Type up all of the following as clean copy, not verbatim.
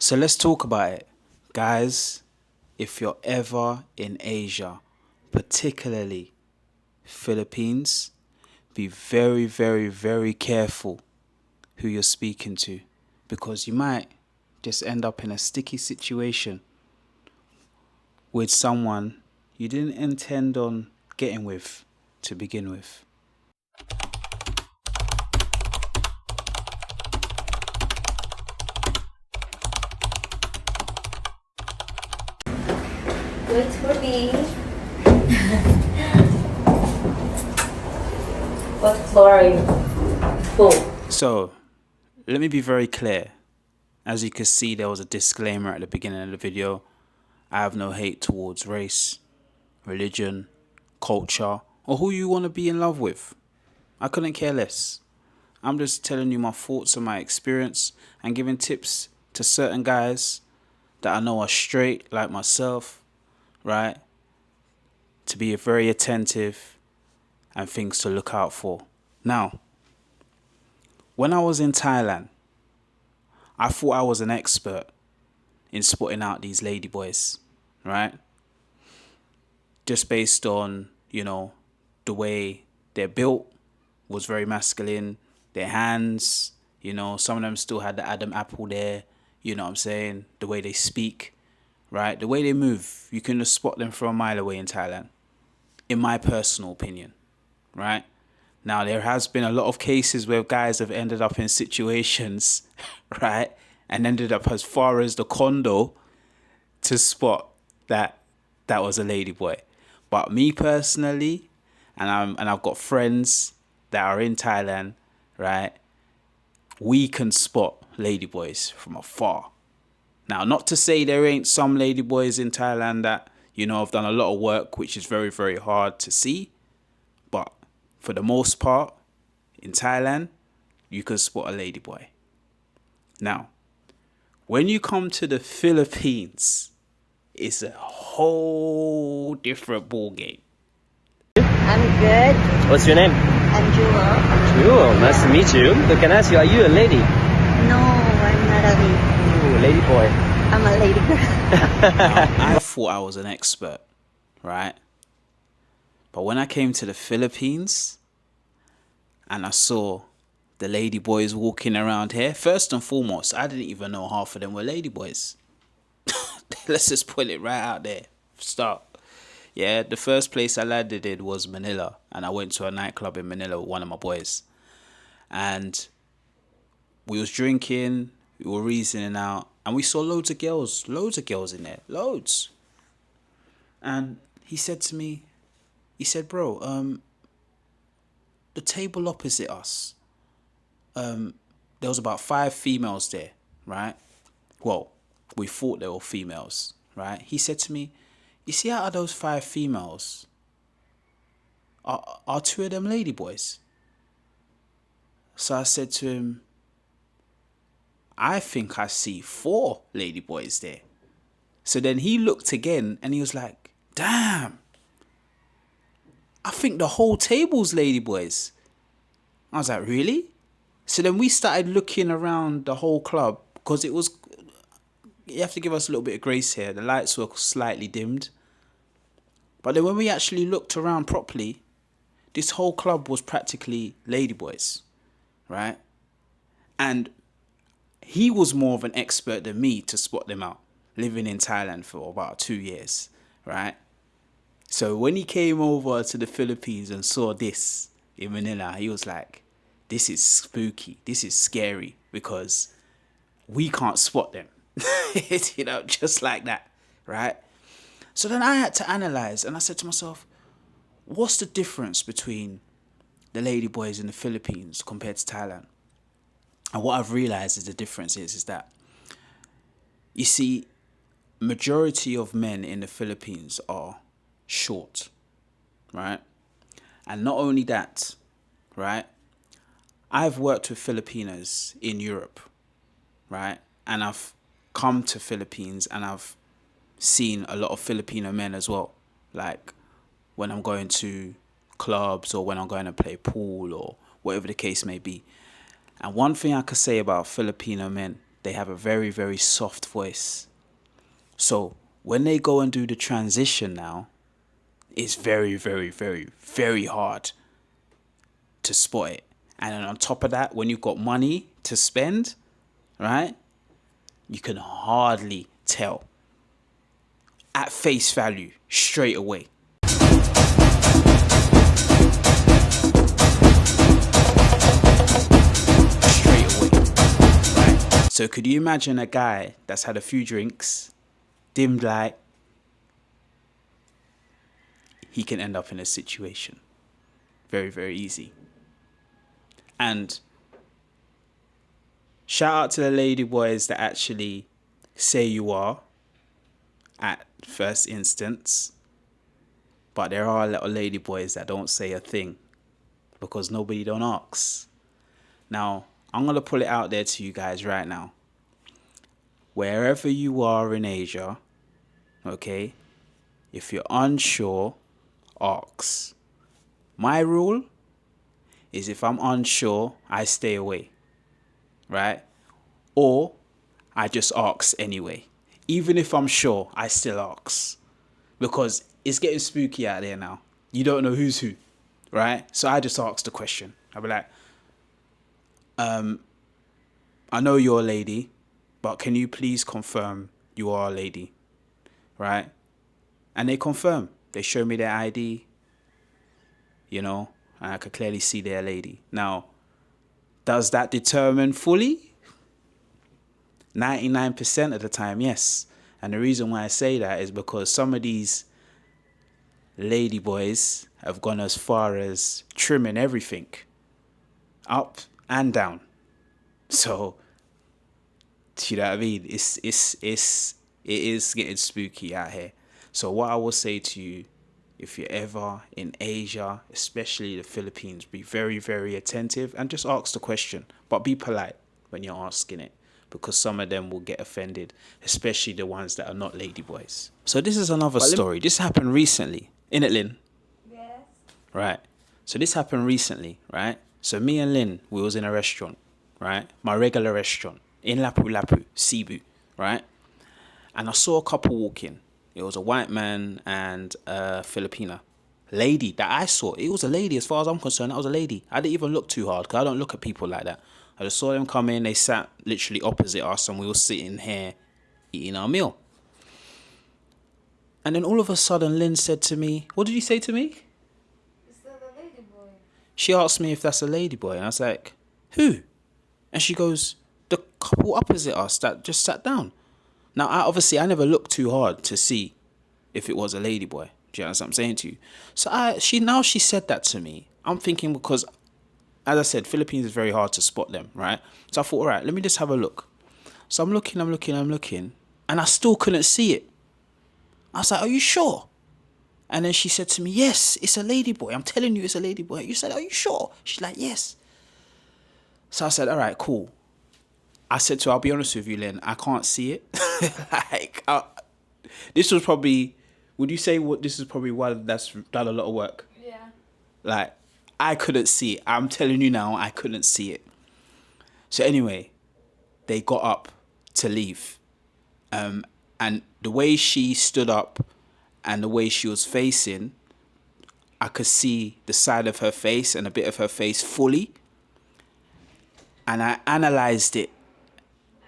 So let's talk about it. Guys, if you're ever in Asia, particularly Philippines, be very, very, very careful who you're speaking to because you might just end up in a sticky situation with someone you didn't intend on getting with to begin with. Wait for me. What floor are you? Full. So, let me be very clear. As you can see, there was a disclaimer at the beginning of the video. I have no hate towards race, religion, culture, or who you want to be in love with. I couldn't care less. I'm just telling you my thoughts and my experience and giving tips to certain guys that I know are straight like myself, right? To be very attentive and things to look out for. Now, when I was in Thailand, I thought I was an expert in spotting out these ladyboys, right? Just based on, the way they're built was very masculine. Their hands, some of them still had the Adam apple there. You know what I'm saying? The way they speak, right? The way they move, you can just spot them from a mile away in Thailand, in my personal opinion, right? Now, there has been a lot of cases where guys have ended up in situations, right? And ended up as far as the condo to spot that was a ladyboy. But me personally, and I've got friends that are in Thailand, right? We can spot ladyboys from afar. Now, not to say there ain't some ladyboys in Thailand that, have done a lot of work, which is very, very hard to see. But for the most part, in Thailand, you can spot a ladyboy. Now, when you come to the Philippines, it's a whole different ball game. I'm good. What's your name? I'm Jewel. Jewel, nice to meet you. Look, can I ask you, are you a lady? No, I'm not a lady. Ooh, lady boy. I'm a lady girl. I thought I was an expert, right? But when I came to the Philippines and I saw the ladyboys walking around here, first and foremost, I didn't even know half of them were ladyboys. Let's just put it right out there. Start. Yeah, the first place I landed in was Manila, and I went to a nightclub in Manila with one of my boys. And we was drinking, we were reasoning out, and we saw loads of girls in there, loads. And he said to me, bro, the table opposite us, there was about 5 females there, right? Well, we thought they were females, right? He said to me, you see out of those 5 females, are 2 of them ladyboys? So I said to him, I think I see 4 ladyboys there. So then he looked again and he was like, damn, I think the whole table's ladyboys. I was like, really? So then we started looking around the whole club because it was, you have to give us a little bit of grace here. The lights were slightly dimmed. But then when we actually looked around properly, this whole club was practically ladyboys, right? And he was more of an expert than me to spot them out, living in Thailand for about 2 years, right? So when he came over to the Philippines and saw this in Manila, he was like, this is spooky, this is scary because we can't spot them, just like that, right? So then I had to analyze and I said to myself, what's the difference between the ladyboys in the Philippines compared to Thailand? And what I've realized is the difference is that, you see, majority of men in the Philippines are short, right? And not only that, right? I've worked with Filipinos in Europe, right? And I've come to Philippines and I've seen a lot of Filipino men as well. Like when I'm going to clubs or when I'm going to play pool or whatever the case may be. And one thing I could say about Filipino men, they have a very, very soft voice. So when they go and do the transition now, it's very, very, very, very hard to spot it. And then on top of that, when you've got money to spend, right, you can hardly tell at face value straight away. Right? So could you imagine a guy that's had a few drinks, dimmed light, he can end up in a situation. Very, very easy. And shout out to the ladyboys that actually say you are at first instance. But there are little ladyboys that don't say a thing because nobody don't ask. Now, I'm going to pull it out there to you guys right now. Wherever you are in Asia, okay, if you're unsure, ask. My rule is if I'm unsure, I stay away, right? Or I just ask anyway. Even if I'm sure, I still ask. Because it's getting spooky out there now. You don't know who's who, right? So I just ask the question. I'll be like, I know you're a lady, but can you please confirm you are a lady, right? And they confirm. They show me their ID, you know, and I could clearly see they're a lady. Now, does that determine fully? 99% of the time, yes. And the reason why I say that is because some of these ladyboys have gone as far as trimming everything, up and down. So, you know what I mean? It is getting spooky out here. So what I will say to you, if you're ever in Asia, especially the Philippines, be very, very attentive and just ask the question. But be polite when you're asking it, because some of them will get offended, especially the ones that are not ladyboys. So this is another story. This happened recently. Innit, Lynn? Yes. Right. So this happened recently, right? So me and Lynn, we was in a restaurant, right? My regular restaurant in Lapu, Cebu, right? And I saw a couple walk in. It was a white man and a Filipina lady that I saw. It was a lady, as far as I'm concerned. That was a lady. I didn't even look too hard because I don't look at people like that. I just saw them come in. They sat literally opposite us, and we were sitting here eating our meal. And then all of a sudden, Lynn said to me, "What did you say to me?" Is that a ladyboy? She asked me if that's a ladyboy, and I was like, "Who?" And she goes, "The couple opposite us that just sat down." Now, I never looked too hard to see if it was a ladyboy. Do you understand what I'm saying to you? So she said that to me. I'm thinking because, as I said, Philippines is very hard to spot them, right? So I thought, all right, let me just have a look. So I'm looking, and I still couldn't see it. I was like, "Are you sure?" And then she said to me, "Yes, it's a ladyboy. I'm telling you, it's a ladyboy." You said, "Are you sure?" She's like, "Yes." So I said, "All right, cool." I said to her, "I'll be honest with you, Lynn, I can't see it." This was probably, would you say this is probably why that's done a lot of work? Yeah. Like, I couldn't see it. I'm telling you now, I couldn't see it. So anyway, they got up to leave. And the way she stood up and the way she was facing, I could see the side of her face and a bit of her face fully. And I analysed it.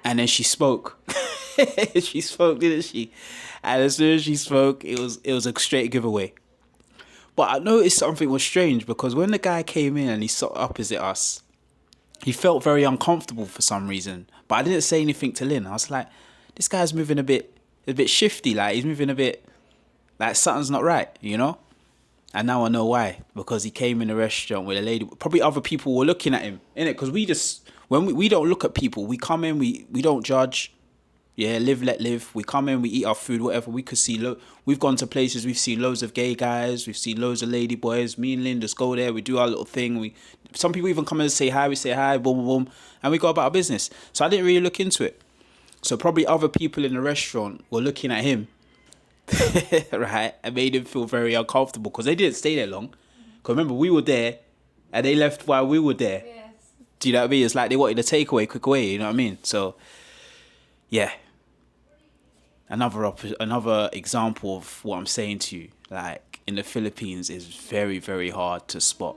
And then she spoke. She spoke, didn't she? And as soon as she spoke, it was a straight giveaway. But I noticed something was strange because when the guy came in and he sat opposite us, he felt very uncomfortable for some reason. But I didn't say anything to Lynn. I was like, this guy's moving a bit shifty. Like, he's moving a bit like something's not right, you know? And now I know why. Because he came in the restaurant with a lady. Probably other people were looking at him, innit? Because when we don't look at people. We come in, we don't judge. Yeah, live, let live. We come in, we eat our food, whatever. We could see, we've gone to places, we've seen loads of gay guys, we've seen loads of lady boys. Me and Lynn just go there, we do our little thing. Some people even come in and say hi, we say hi, boom, boom, boom, and we go about our business. So I didn't really look into it. So probably other people in the restaurant were looking at him, right, and made him feel very uncomfortable because they didn't stay there long. Because remember, we were there, and they left while we were there. Yes. Do you know what I mean? It's like they wanted a takeaway, quick away, you know what I mean? So yeah, another example of what I'm saying to you, like in the Philippines, is very, very hard to spot.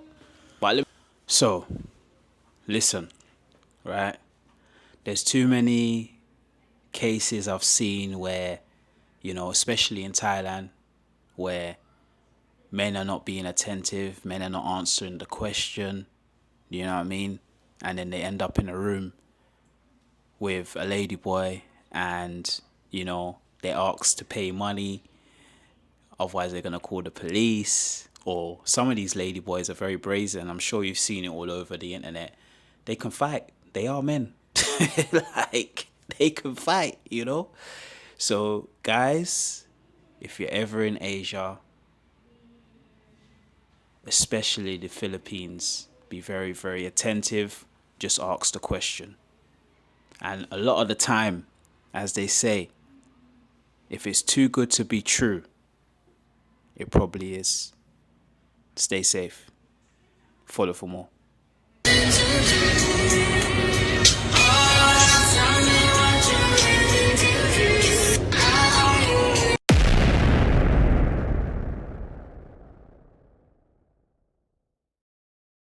So listen, right? There's too many cases I've seen where, especially in Thailand, where men are not being attentive, men are not answering the question, you know what I mean? And then they end up in a room with a ladyboy and, they ask to pay money, otherwise they're going to call the police. Or some of these ladyboys are very brazen. I'm sure you've seen it all over the internet. They can fight. They are men. Like, they can fight. So, guys, if you're ever in Asia, especially the Philippines, be very, very attentive. Just ask the question. And a lot of the time, as they say, if it's too good to be true, it probably is. Stay safe. Follow for more.